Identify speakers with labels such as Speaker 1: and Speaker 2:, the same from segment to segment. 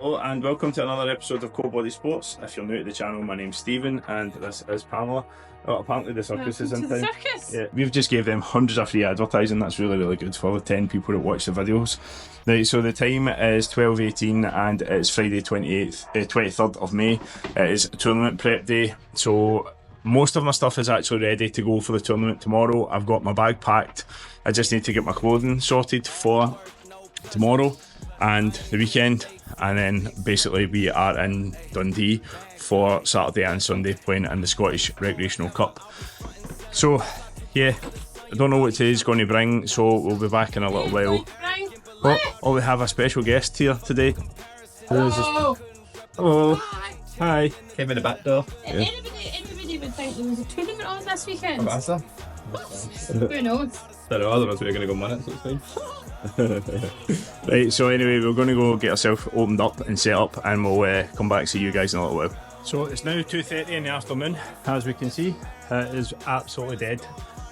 Speaker 1: Hello and welcome to another episode of Cold Body Sports. If you're new to the channel, my name's Steven and this is Pamela. Well, apparently the circus is in town. Yeah, we've just gave them hundreds of free advertising. That's really good for the 10 people that watch the videos. Right, so the time is 12:18 and it's Friday 23rd of May. It is tournament prep day, so most of my stuff is actually ready to go for the tournament tomorrow. I've got my bag packed. I just need to get my clothing sorted for tomorrow and the weekend, and then basically we are in Dundee for Saturday and Sunday playing in the Scottish Recreational Cup. So yeah, I don't know what today's going to bring, so we'll be back in a little while. Oh, we have a special guest here today.
Speaker 2: Hello.
Speaker 1: Hello. Hi.
Speaker 2: Came in the back door.
Speaker 1: Yeah.
Speaker 3: Anybody would think there was a tournament on this weekend.
Speaker 2: What's that?
Speaker 3: Who knows?
Speaker 2: Otherwise we're going to go win it, so it's fine.
Speaker 1: Right, so anyway, we're going to go get ourselves opened up and set up, and we'll come back to see you guys in a little while. So it's now 2:30 in the afternoon. As we can see, it is absolutely dead.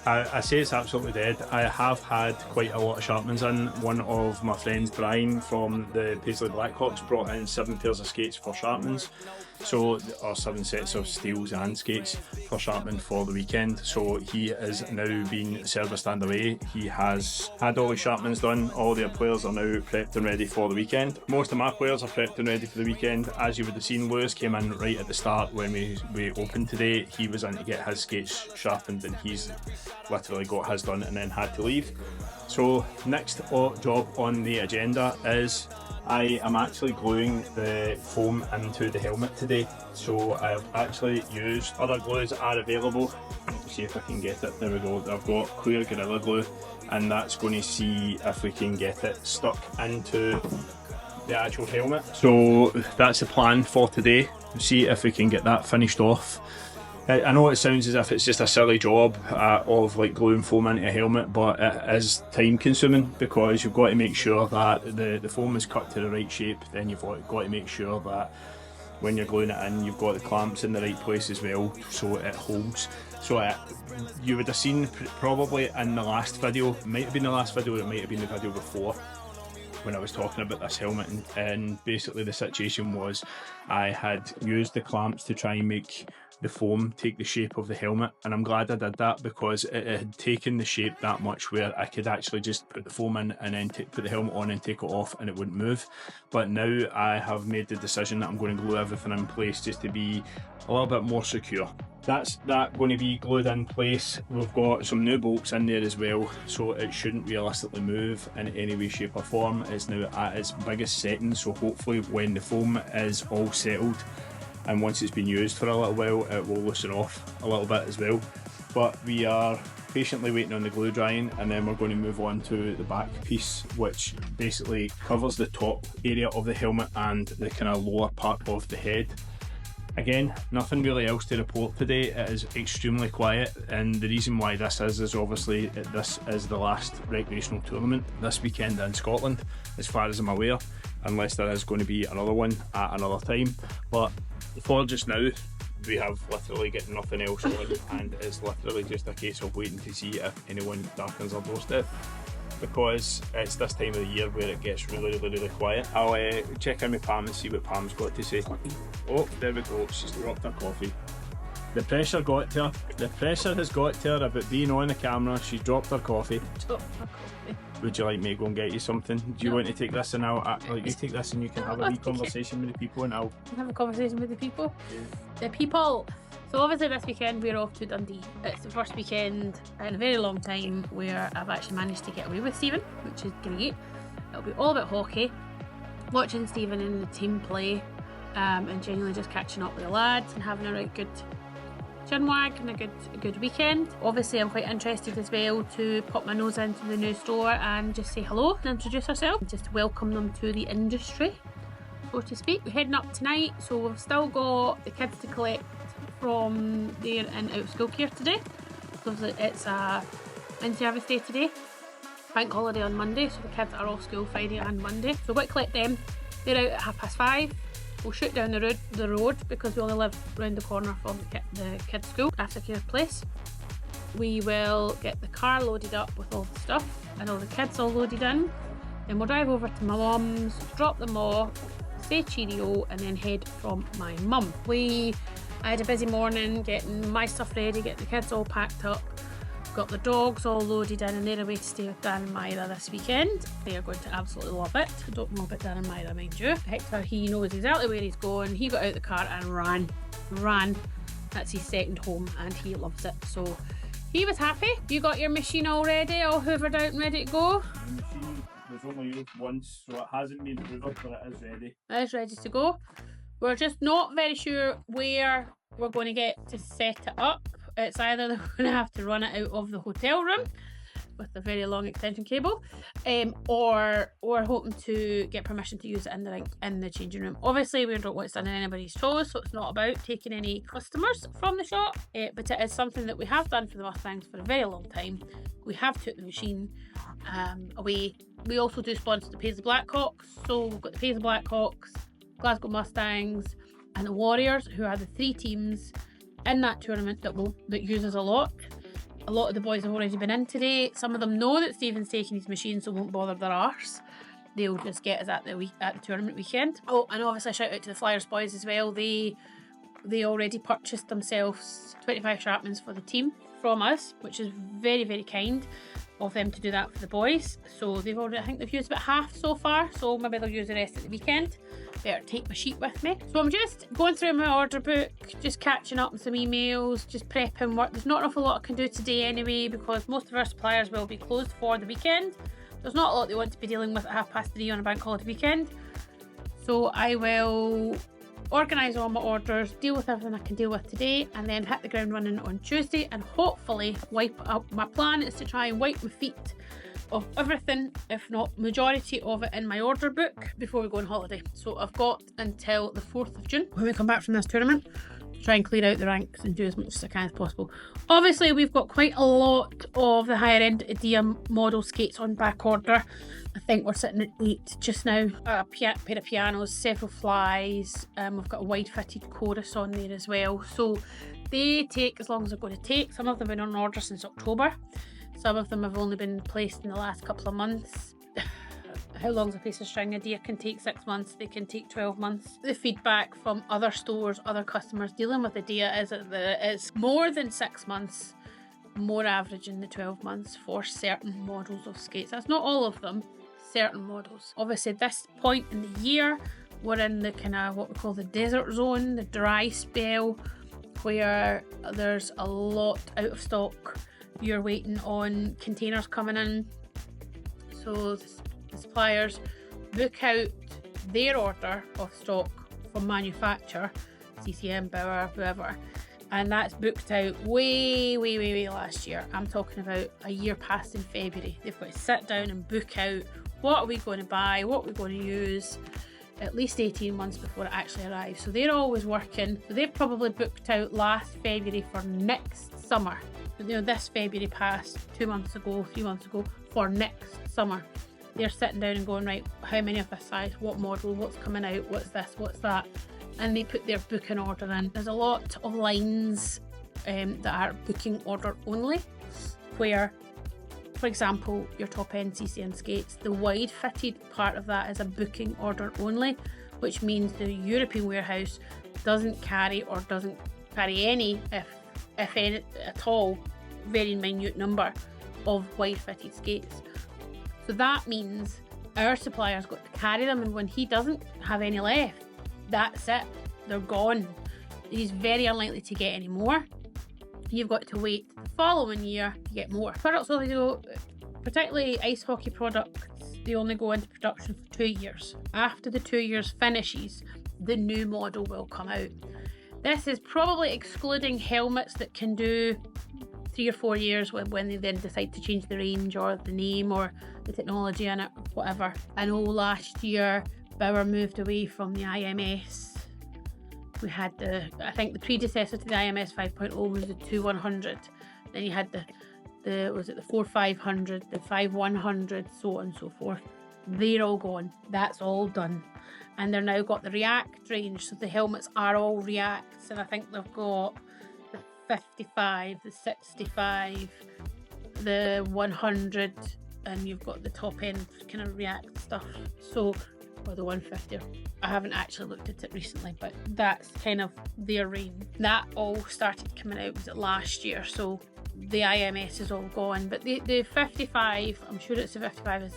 Speaker 1: I say it's absolutely dead. I have had quite a lot of sharpmans in. One of my friends, Brian from the Paisley Blackhawks, brought in 7 pairs of skates for sharpmans, or 7 sets of steels and skates for sharpman for the weekend. So he is now being serviced and away. He has had all his sharpmans done. All their players are now prepped and ready for the weekend. Most of my players are prepped and ready for the weekend. As you would have seen, Lewis came in right at the start when we opened today. He was in to get his skates sharpened, and he's literally got his done and then had to leave. So next job on the agenda is I am actually gluing the foam into the helmet today. So I've actually used other glues that are available. Let's see if I can get it. There we go. I've got clear Gorilla Glue, and that's going to see if we can get it stuck into the actual helmet. So that's the plan for today. See if we can get that finished off. I know it sounds as if it's just a silly job of like gluing foam into a helmet, but it is time consuming because you've got to make sure that the foam is cut to the right shape. Then you've got to make sure that when you're gluing it in, you've got the clamps in the right place as well, so it holds. So you would have seen probably in the last video, it might have been the last video, it might have been the video before, when I was talking about this helmet, and basically the situation was I had used the clamps to try and make the foam take the shape of the helmet, and I'm glad I did that because it had taken the shape that much where I could actually just put the foam in and then put the helmet on and take it off and it wouldn't move. But now I have made the decision that I'm going to glue everything in place just to be a little bit more secure. That's going to be glued in place. We've got some new bolts in there as well, so it shouldn't realistically move in any way, shape or form. It's now at its biggest setting, so hopefully when the foam is all settled and once it's been used for a little while, it will loosen off a little bit as well. But we are patiently waiting on the glue drying, and then we're going to move on to the back piece, which basically covers the top area of the helmet and the kind of lower part of the head. Again, nothing really else to report today. It is extremely quiet, and the reason why this is obviously this is the last recreational tournament this weekend in Scotland, as far as I'm aware, unless there is going to be another one at another time. But for just now, we have literally got nothing else on, and it's literally just a case of waiting to see if anyone darkens our doorstep, because it's this time of the year where it gets really quiet. I'll check in with Pam and see what Pam's got to say. Oh, there we go, she's dropped her coffee. The pressure got to her. The pressure has got to her about being on the camera. She's dropped her coffee.
Speaker 3: Dropped my coffee.
Speaker 1: Would you like me to go and get you something? Do you want to take this, and I'll you take this and you can have a wee conversation with the people, and I'll
Speaker 3: have a conversation with the people.
Speaker 1: Yeah.
Speaker 3: The people. So obviously this weekend we're off to Dundee. It's the first weekend in a very long time where I've actually managed to get away with Steven, which is great. It'll be all about hockey, watching Steven and the team play, and genuinely just catching up with the lads and having a right good chinwag and a good weekend. Obviously I'm quite interested as well to pop my nose into the new store and just say hello and introduce ourselves, just welcome them to the industry, so to speak. We're heading up tonight, so we've still got the kids to collect from their in out of school care today. So it's a in-service day today, bank holiday on Monday, so the kids are off school Friday and Monday. So we've got to collect them. They're out at 5:30. We'll shoot down the road because we only live round the corner from the kids' school, aftercare place. We will get the car loaded up with all the stuff and all the kids all loaded in. Then we'll drive over to my mum's, drop them off, say cheerio, and then head from my mum. I had a busy morning getting my stuff ready, getting the kids all packed up, got the dogs all loaded in, and they're away to stay with Dan and Myra this weekend. They are going to absolutely love it. I don't know about Dan and Myra, mind you. Hector, he knows exactly where he's going. He got out the car and ran. That's his second home and he loves it. So he was happy. You got your machine all ready, all hoovered out and ready to go?
Speaker 1: The machine was only used once, so it hasn't been hoovered, but it is ready.
Speaker 3: It is ready to go. We're just not very sure where we're going to get to set it up. It's either they're going to have to run it out of the hotel room with a very long extension cable, or we're hoping to get permission to use it in the changing room. Obviously, we don't want to stand on anybody's toes, so it's not about taking any customers from the shop, but it is something that we have done for the Mustangs for a very long time. We have took the machine away. We also do sponsor the Paisley Blackhawks, so we've got the Paisley Blackhawks, Glasgow Mustangs and the Warriors, who are the three teams in that tournament that uses a lot. A lot of the boys have already been in today. Some of them know that Steven's taking his machine, so won't bother their arse. They'll just get us at the tournament weekend. Oh, and obviously shout out to the Flyers boys as well. They already purchased themselves 25 Sharpmans for the team from us, which is very, very kind of them to do that for the boys. So they've already, I think they've used about half so far, so maybe they'll use the rest at the weekend. Better take my sheet with me. So I'm just going through my order book, just catching up on some emails, just prepping work. There's not an awful lot I can do today anyway, because most of our suppliers will be closed for the weekend. There's not a lot they want to be dealing with at 3:30 on a bank holiday weekend. So I will organise all my orders, deal with everything I can deal with today, and then hit the ground running on Tuesday and hopefully wipe up. My plan is to try and wipe my feet of everything, if not majority of it, in my order book before we go on holiday. So I've got until the 4th of June when we come back from this tournament to try and clear out the ranks and do as much as I can as possible. Obviously we've got quite a lot of the higher end Adia model skates on back order. I think we're sitting at 8 just now. A pair of pianos, several flies, we've got a wide fitted chorus on there as well. So they take as long as they're going to take. Some of them have been on order since October. Some of them have only been placed in the last couple of months. How long's a piece of string? A deer can take 6 months, they can take 12 months. The feedback from other stores, other customers dealing with the deer is that it's more than 6 months, more average in the 12 months for certain models of skates. That's not all of them, certain models. Obviously at this point in the year, we're in the kind of what we call the desert zone, the dry spell, where there's a lot out of stock. You're waiting on containers coming in, so the suppliers book out their order of stock from manufacturer, CCM, Bauer, whoever, and that's booked out way last year. I'm talking about a year past in February. They've got to sit down and book out what are we going to buy, what we're going to use, at least 18 months before it actually arrives. So they're always working. So they've probably booked out last February for next summer. You know, this February passed 2 months ago, 3 months ago, for next summer. They're sitting down and going, right, how many of this size, what model, what's coming out, what's this, what's that, and they put their booking order in. There's a lot of lines that are booking order only, where, for example, your top end CCM skates, the wide fitted part of that is a booking order only, which means the European warehouse doesn't carry any, if any at all, very minute number of wide fitted skates. So that means our supplier's got to carry them, and when he doesn't have any left, that's it, they're gone. He's very unlikely to get any more. You've got to wait the following year to get more. Products only go, particularly ice hockey products, they only go into production for 2 years. After the 2 years finishes, the new model will come out. This is probably excluding helmets that can do 3 or 4 years when they then decide to change the range or the name or the technology in it, whatever. I know last year Bauer moved away from the IMS. We had I think the predecessor to the IMS 5.0 was the 2100. Then you had the 4500, the 5100, so on and so forth. They're all gone. That's all done. And they've now got the React range, so the helmets are all Reacts, and I think they've got the 55, the 65, the 100, and you've got the top end kind of React stuff. So or the 150. I haven't actually looked at it recently, but that's kind of their range. That all started coming out, was it last year? So the IMS is all gone, but the 55, I'm sure it's the 55, is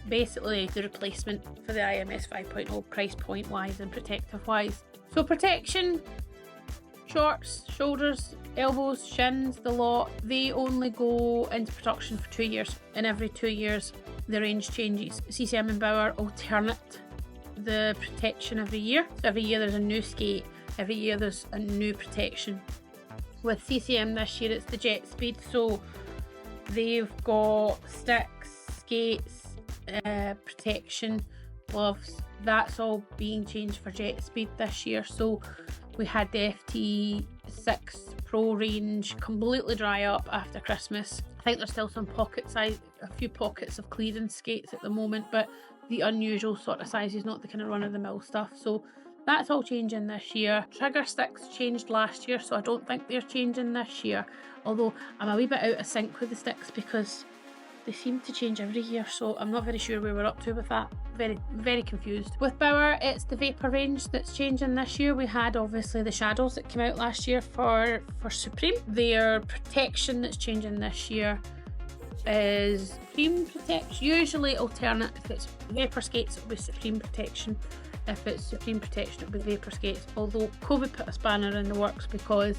Speaker 3: basically the replacement for the IMS 5.0 price point wise and protective wise. So protection, shorts, shoulders, elbows, shins, the lot, they only go into production for 2 years, and every 2 years the range changes. CCM and Bauer alternate the protection every year. So every year there's a new skate, every year there's a new protection. With CCM this year it's the Jet Speed, so they've got sticks, skates, protection, gloves, that's all being changed for Jet Speed this year. So we had the FT6 Pro range completely dry up after Christmas. I think there's still some pocket size, a few pockets of clearance skates at the moment, but the unusual sort of size is not the kind of run-of-the-mill stuff. So that's all changing this year. Trigger sticks changed last year, so I don't think they're changing this year. Although I'm a wee bit out of sync with the sticks because they seem to change every year, so I'm not very sure where we're up to with that. Very confused. With Bauer, it's the Vapor range that's changing this year. We had obviously the Shadows that came out last year for Supreme. Their protection that's changing this year is Supreme Protection. Usually alternate, if it's Vapor skates it'll be Supreme Protection. If it's Supreme Protection it'll be Vapor skates. Although COVID put a spanner in the works because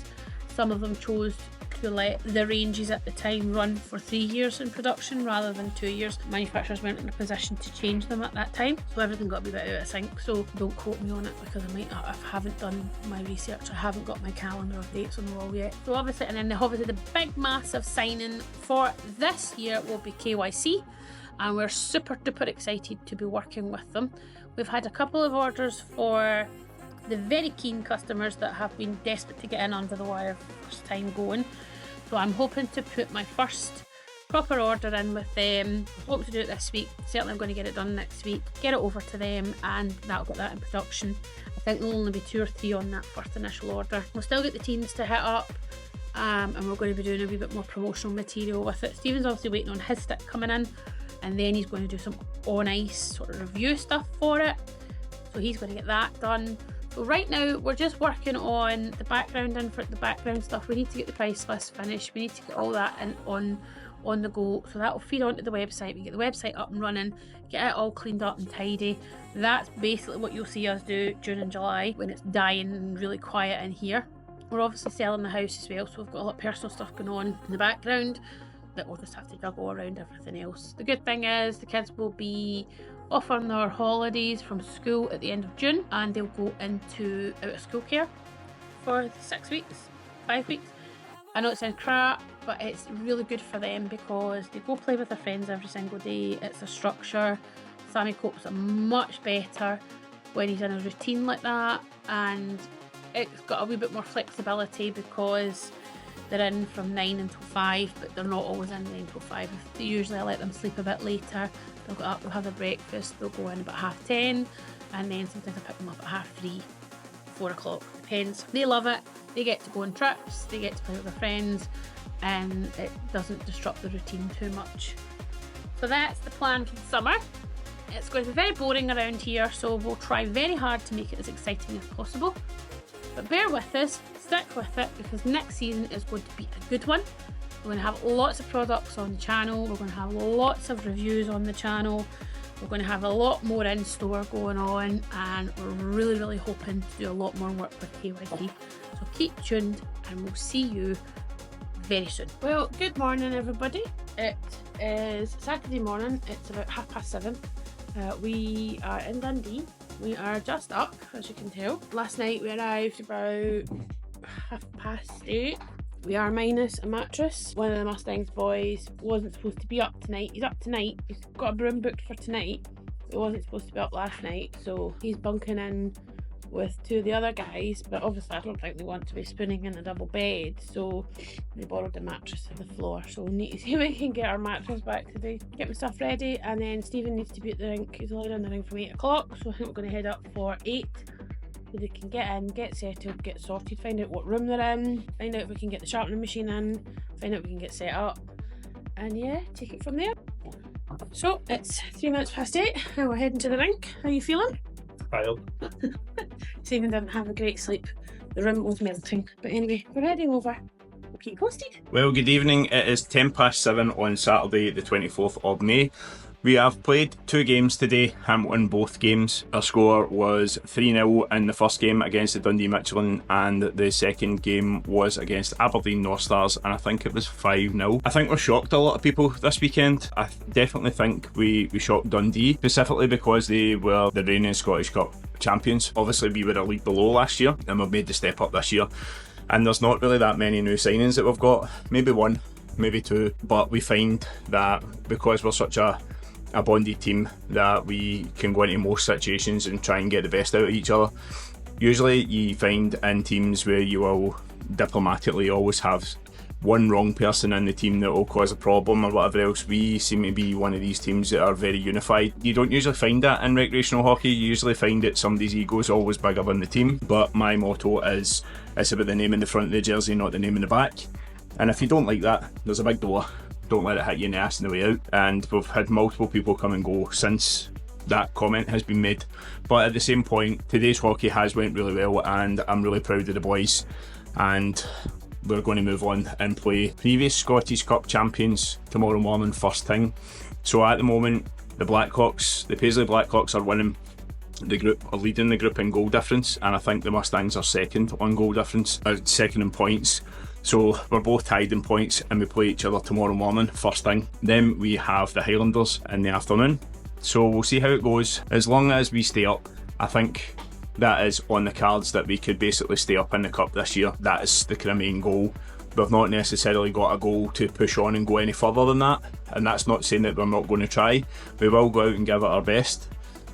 Speaker 3: some of them chose to let the ranges at the time run for 3 years in production rather than 2 years. Manufacturers weren't in a position to change them at that time, so everything got a bit out of sync. So don't quote me on it because I haven't done my research. I haven't got my calendar of dates on the wall yet. So obviously, and then obviously the big massive signing for this year will be KYC, and we're super duper excited to be working with them. We've had a couple of orders for the very keen customers that have been desperate to get in under the wire for the first time going. So I'm hoping to put my first proper order in with them. I hope to do it this week. Certainly I'm going to get it done next week, get it over to them, and that'll get that in production. I think there'll only be 2 or 3 on that first initial order. We'll still get the teams to hit up, and we're going to be doing a wee bit more promotional material with it. Steven's obviously waiting on his stick coming in, and then he's going to do some on ice sort of review stuff for it. So he's going to get that done. So right now we're just working on the background and for the background stuff. We need to get the price list finished. We need to get all that in on the go. So that will feed onto the website. We get the website up and running, get it all cleaned up and tidy. That's basically what you'll see us do during July when it's dying and really quiet in here. We're obviously selling the house as well, so we've got a lot of personal stuff going on in the background that we'll just have to juggle around everything else. The good thing is the kids will be off on their holidays from school at the end of June, and they'll go into out of school care for 6 weeks, 5 weeks. I know it sounds crap, but it's really good for them because they go play with their friends every single day. It's a structure. Sammy copes much better when he's in a routine like that, and it's got a wee bit more flexibility because they're in from 9 until 5, but they're not always in 9 till 5. Usually I let them sleep a bit later. They'll get up, they'll have their breakfast, they'll go in about 10:30, and then sometimes I pick them up at 3:30, 4 o'clock, depends. They love it. They get to go on trips, they get to play with their friends, and it doesn't disrupt the routine too much. So that's the plan for the summer. It's going to be very boring around here, so we'll try very hard to make it as exciting as possible. But bear with us, stick with it, because next season is going to be a good one. We're going to have lots of products on the channel, we're going to have lots of reviews on the channel, we're going to have a lot more in store going on, and we're really hoping to do a lot more work with KYC. So keep tuned and we'll see you very soon. Well, good morning everybody. It is Saturday morning, it's about 7:30. We are in Dundee. We are just up, as you can tell. Last night we arrived about 8:30. We are minus a mattress. One of the Mustangs boys wasn't supposed to be up tonight. He's up tonight. He's got a room booked for tonight. He wasn't supposed to be up last night, so he's bunking in with 2 of the other guys, but obviously I don't think they want to be spooning in a double bed, so they borrowed the mattress to the floor. So we need to see if we can get our mattress back today. Get my stuff ready, and then Steven needs to be at the rink. He's only in the rink from 8 o'clock, so I think we're going to head up for 8. So they can get in, get settled, get sorted, find out what room they're in, find out if we can get the sharpening machine in, find out if we can get set up, and yeah, take it from there. So it's 8:03 and we're heading to the rink. How are you feeling?
Speaker 1: Tired.
Speaker 3: Steven didn't have a great sleep. The room was melting. But anyway, we're heading over. We'll keep you posted.
Speaker 1: Well, good evening. It is 7:10 on Saturday, the 24th of May. We have played 2 games today and won both games. Our score was 3-0 in the first game against the Dundee Michelin, and the second game was against Aberdeen North Stars, and I think it was 5-0. I think we shocked a lot of people this weekend. I definitely think we shocked Dundee, specifically because they were the reigning Scottish Cup champions. Obviously we were a league below last year and we've made the step up this year, and there's not really that many new signings that we've got. Maybe 1, maybe 2, but we find that because we're such a bonded team that we can go into most situations and try and get the best out of each other. Usually you find in teams where you will diplomatically always have one wrong person in the team that will cause a problem or whatever else. We seem to be one of these teams that are very unified. You don't usually find that in recreational hockey. You usually find that somebody's ego is always bigger than the team, but my motto is it's about the name in the front of the jersey, not the name in the back. And if you don't like that, there's a big door. Don't let it hit you in the ass on the way out. And we've had multiple people come and go since that comment has been made. But at the same point, today's hockey has went really well and I'm really proud of the boys. And we're going to move on and play previous Scottish Cup champions tomorrow morning first thing. So at the moment, the Blackhawks, the Paisley Blackhawks are winning the group, are leading the group in goal difference, and I think the Mustangs are second on goal difference, second in points. So we're both tied in points and we play each other tomorrow morning, first thing. Then we have the Highlanders in the afternoon. So we'll see how it goes. As long as we stay up, I think that is on the cards that we could basically stay up in the cup this year. That is the kind of main goal. We've not necessarily got a goal to push on and go any further than that. And that's not saying that we're not going to try. We will go out and give it our best.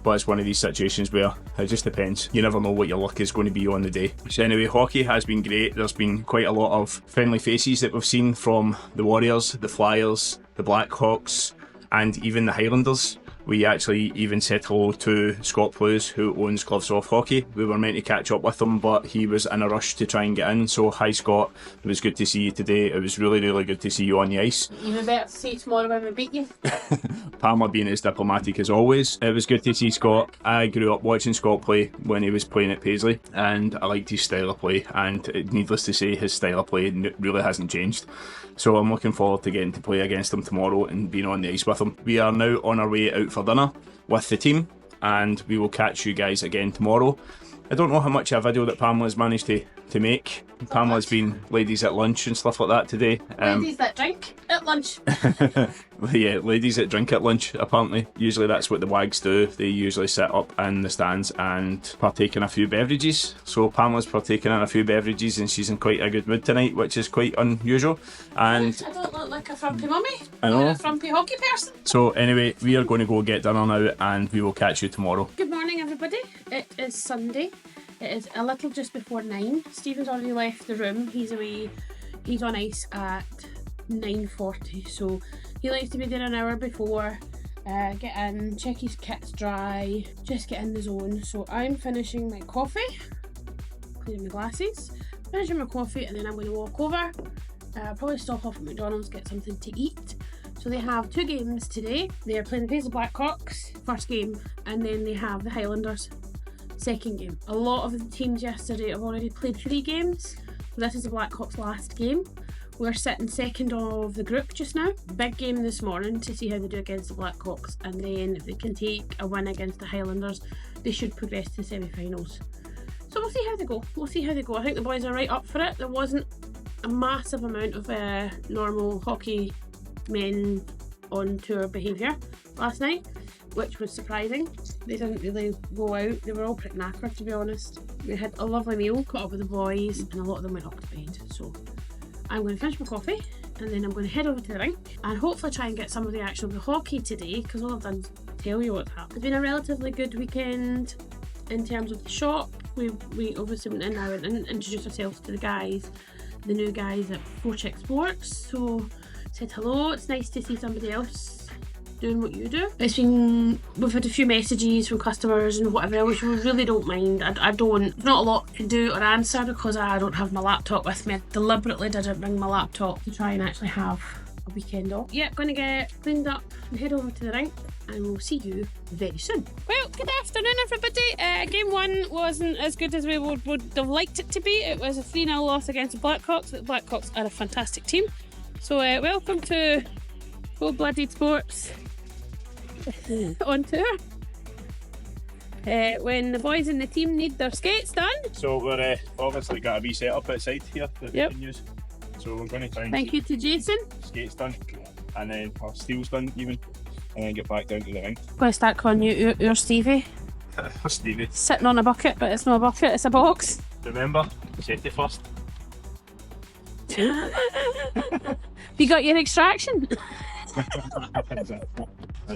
Speaker 1: But it's one of these situations where it just depends. You never know what your luck is going to be on the day. So anyway, hockey has been great. There's been quite a lot of friendly faces that we've seen from the Warriors, the Flyers, the Blackhawks, and even the Highlanders. We actually even said hello to Scott Blues, who owns Gloves Off Hockey. We were meant to catch up with him, but he was in a rush to try and get in. So hi Scott, it was good to see you today. It was really, really good to see you on the ice.
Speaker 3: Even better to see you tomorrow when we beat you.
Speaker 1: Pamela being as diplomatic as always. It was good to see Scott. I grew up watching Scott play when he was playing at Paisley, and I liked his style of play, and needless to say, his style of play really hasn't changed. So I'm looking forward to getting to play against him tomorrow and being on the ice with him. We are now on our way out for dinner with the team, and we will catch you guys again tomorrow. I don't know how much of a video that Pamela's managed to make. Pamela's been ladies at lunch and stuff like that today.
Speaker 3: Ladies that drink at lunch.
Speaker 1: Yeah, ladies that drink at lunch, apparently. Usually that's what the wags do. They usually sit up in the stands and partake in a few beverages. So Pamela's partaking in a few beverages and she's in quite a good mood tonight, which is quite unusual. And
Speaker 3: I don't look like a frumpy mummy.
Speaker 1: I know.
Speaker 3: Or a frumpy hockey person.
Speaker 1: So anyway, we are going to go get dinner now and we will catch you tomorrow.
Speaker 3: Good morning everybody. It is Sunday. It is a little just before 9. Stephen's already left the room. He's away. He's on ice at 9:40. So he likes to be there an hour before. Get in, check his kit's dry, just get in the zone. So I'm finishing my coffee, cleaning my glasses, finishing my coffee, and then I'm going to walk over. Probably stop off at McDonald's, get something to eat. So they have 2 games today. They are playing the Paisley Blackhawks, first game, and then they have the Highlanders, second game. A lot of the teams yesterday have already played 3 games. So this is the Blackhawks' last game. We're sitting second of the group just now. Big game this morning to see how they do against the Blackhawks, and then if they can take a win against the Highlanders, they should progress to the semi-finals. So we'll see how they go. I think the boys are right up for it. There wasn't a massive amount of normal hockey men on tour behaviour last night, which was surprising. They didn't really go out. They were all pretty knackered, to be honest. We had a lovely meal, caught up with the boys, and a lot of them went up to bed. So I'm going to finish my coffee and then I'm going to head over to the rink and hopefully try and get some of the action of the hockey today, because all I've done is tell you what's happened. It's been a relatively good weekend in terms of the shop. We obviously went in now and introduced ourselves to the guys, the new guys at 4 Chick Sports. So said hello. It's nice to see somebody else doing what you do. We've had a few messages from customers and whatever, which we really don't mind. I don't, not a lot to do or answer because I don't have my laptop with me. I deliberately didn't bring my laptop to try and actually have a weekend off. Yeah, going to get cleaned up and head over to the rink, and we'll see you very soon. Well, good afternoon, everybody. Game 1 wasn't as good as we would have liked it to be. It was a 3-0 loss against the Blackhawks. The Blackhawks are a fantastic team. So welcome to Cold-Blooded Sports on tour. When the boys in the team need their skates done.
Speaker 1: So we're obviously got a wee set up outside here that we can use. So we're going to try and
Speaker 3: Thank you to Jason.
Speaker 1: skates done, and then our steels done even, and then get back down to the ring.
Speaker 3: I'm going to start calling you your Stevie.
Speaker 1: Stevie.
Speaker 3: Sitting on a bucket, but it's not a bucket, it's a box.
Speaker 1: Remember, safety first.
Speaker 3: You got your extraction?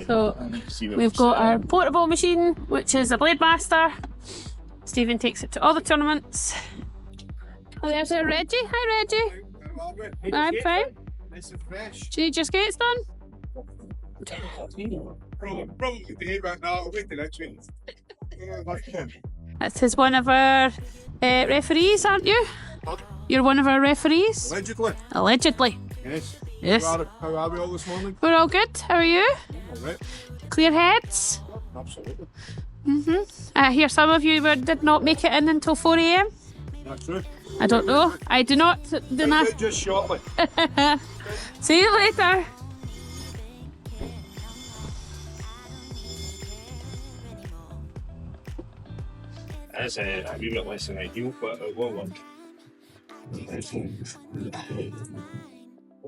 Speaker 3: So we've got our portable machine, which is a Blade Master. Stephen takes it to all the tournaments. Oh, there's our Reggie. Hi, Reggie. I'm fine.
Speaker 4: Nice and fresh.
Speaker 3: Do you need your skates done?
Speaker 4: Probably today, but no, I'll wait till next week.
Speaker 3: This is one of our referees, aren't you? You're one of our referees?
Speaker 4: Allegedly.
Speaker 3: Allegedly.
Speaker 4: Yes.
Speaker 3: Yes.
Speaker 4: How are we all this morning?
Speaker 3: We're all good. How are you?
Speaker 4: All right.
Speaker 3: Clear heads?
Speaker 4: Absolutely.
Speaker 3: I hear some of you did not make it in until 4 a.m.
Speaker 4: That's true.
Speaker 3: I don't know. I do not deny.
Speaker 4: Just shortly.
Speaker 3: See you later.
Speaker 1: It's a wee bit less than ideal, but it will work. I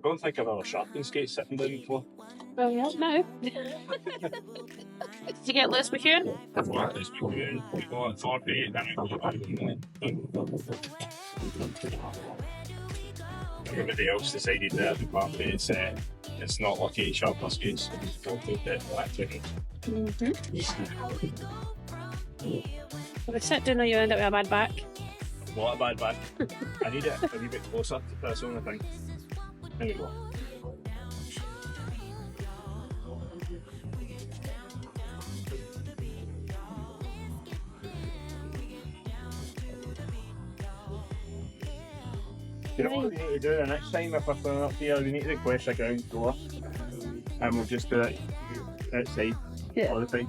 Speaker 1: don't think I've ever sharpened skates sitting down before.
Speaker 3: Well, yeah, no. Did you get Lewis McEwen?
Speaker 1: I've got this McEwen. We got 48, then we go back everybody else decided that at the party it's not lucky to sharpen skates. We'll take the electric.
Speaker 3: If I sit down or you end up with a bad back.
Speaker 1: Not a bad back. I need it a wee bit closer, that's the only thing. There we go. You know what we need to do the next time if we're playing up here? We need to request a ground floor and we'll just do it outside all the time.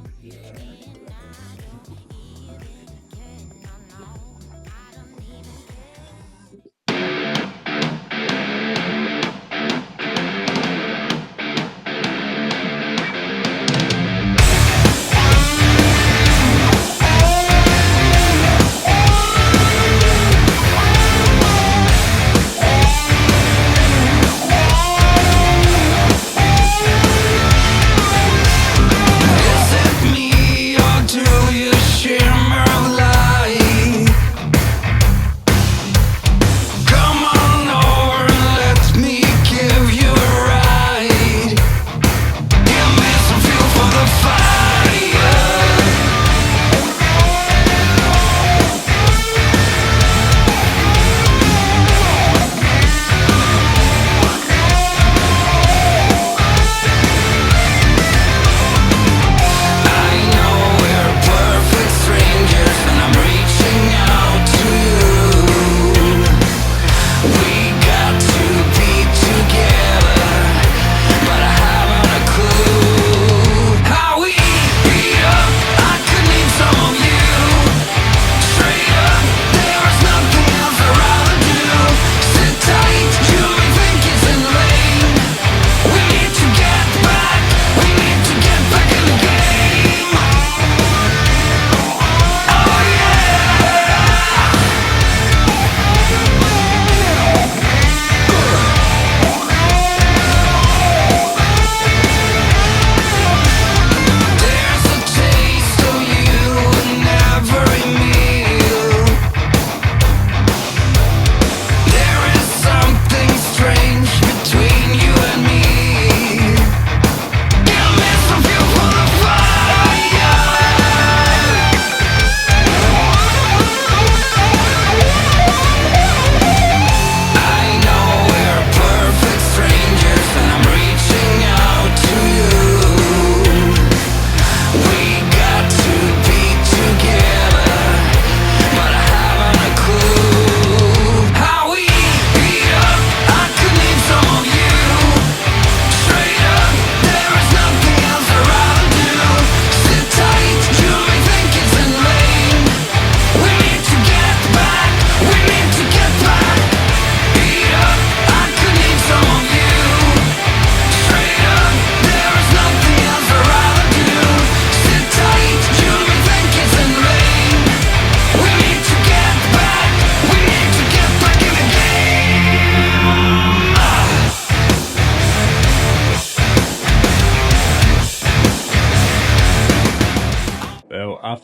Speaker 5: Is it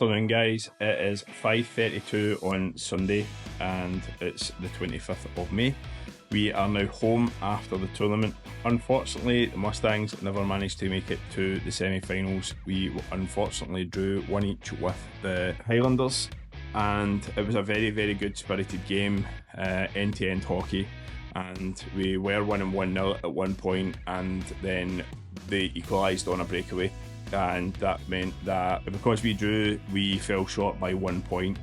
Speaker 1: afternoon, guys. It is 5:32 on Sunday and it's the 25th of May. We are now home after the tournament. Unfortunately, the Mustangs never managed to make it to the semi-finals. We unfortunately drew 1 each with the Highlanders, and it was a very, very good spirited game, end-to-end hockey, and we were winning 1-0 at one point, and then they equalised on a breakaway, and that meant that because we drew, we fell short by 1 point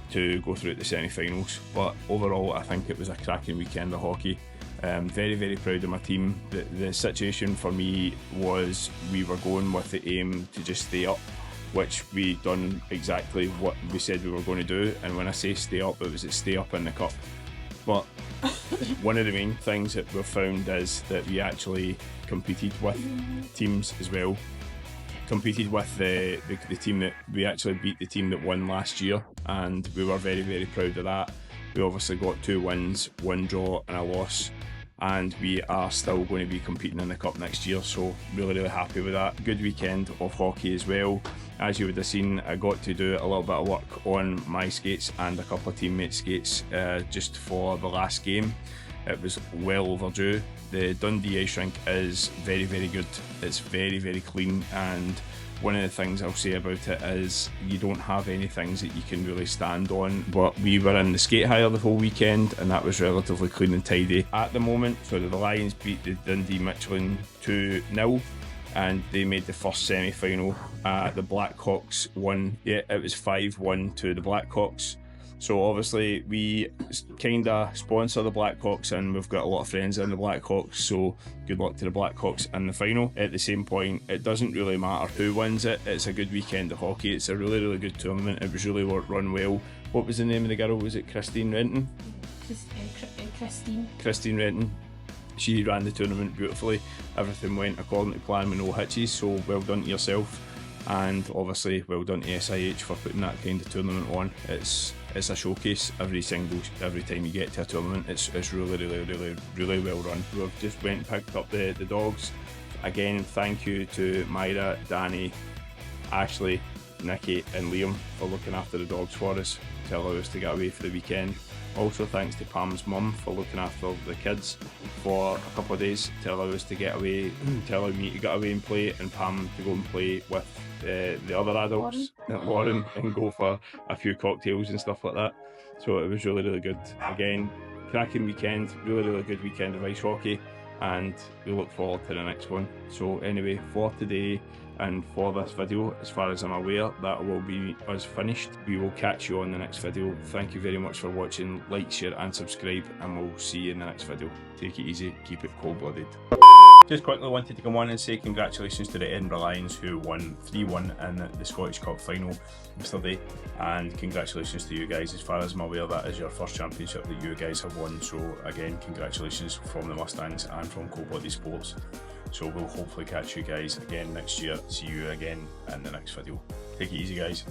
Speaker 1: to go through to the semi-finals. But overall, I think it was a cracking weekend of hockey. Very, very proud of my team. The situation for me was we were going with the aim to just stay up, which we done exactly what we said we were going to do. And when I say stay up, it was to stay up in the cup. But one of the main things that we've found is that we actually competed with teams as well. Competed with the team that we actually beat, the team that won last year, and we were very, very proud of that. We obviously got 2 wins, 1 draw and a loss, and we are still going to be competing in the cup next year, so really, really happy with that. Good weekend of hockey as well. As you would have seen, I got to do a little bit of work on my skates and a couple of teammates' skates just for the last game. It was well overdue. The Dundee ice rink is very, very good. It's very, very clean, and one of the things I'll say about it is you don't have any things that you can really stand on. But we were in the skate hire the whole weekend, and that was relatively clean and tidy at the moment. So the Lions beat the Dundee Michelin 2-0. And they made the first semi-final. The Blackhawks won. Yeah, it was 5-1 to the Blackhawks. So obviously we kind of sponsor the Blackhawks, and we've got a lot of friends in the Blackhawks, so good luck to the Blackhawks in the final. At the same point, it doesn't really matter who wins it. It's a good weekend of hockey. It's a really, really good tournament. It was really run well. What was the name of the girl? Was it Christine Renton? Christine Renton. She ran the tournament beautifully. Everything went according to plan with no hitches, so well done to yourself, and obviously well done to SIH for putting that kind of tournament on. It's a showcase every time you get to a tournament. It's really, really, really, really well run. We've just went and picked up the dogs. Again, thank you to Myra, Danny, Ashley, Nikki and Liam for looking after the dogs for us to allow us to get away for the weekend. Also thanks to Pam's mum for looking after the kids for a couple of days to allow us to get away, to allow me to get away and play, and Pam to go and play with the other adults, Lauren, and go for a few cocktails and stuff like that. So it was really, really good. Again, cracking weekend, really, really good weekend of ice hockey, and we look forward to the next one. So anyway, for today and for this video, as far as I'm aware, that will be us finished. We will catch you on the next video. Thank you very much for watching. Like, share and subscribe, and we'll see you in the next video. Take it easy, keep it cold-blooded. Just quickly wanted to come on and say congratulations to the Edinburgh Lions, who won 3-1 in the Scottish Cup final yesterday, and congratulations to you guys. As far as I'm aware, that is your first championship that you guys have won, so again, congratulations from the Mustangs and from Cold-Blooded Sports. So we'll hopefully catch you guys again next year. See you again in the next video. Take it easy, guys.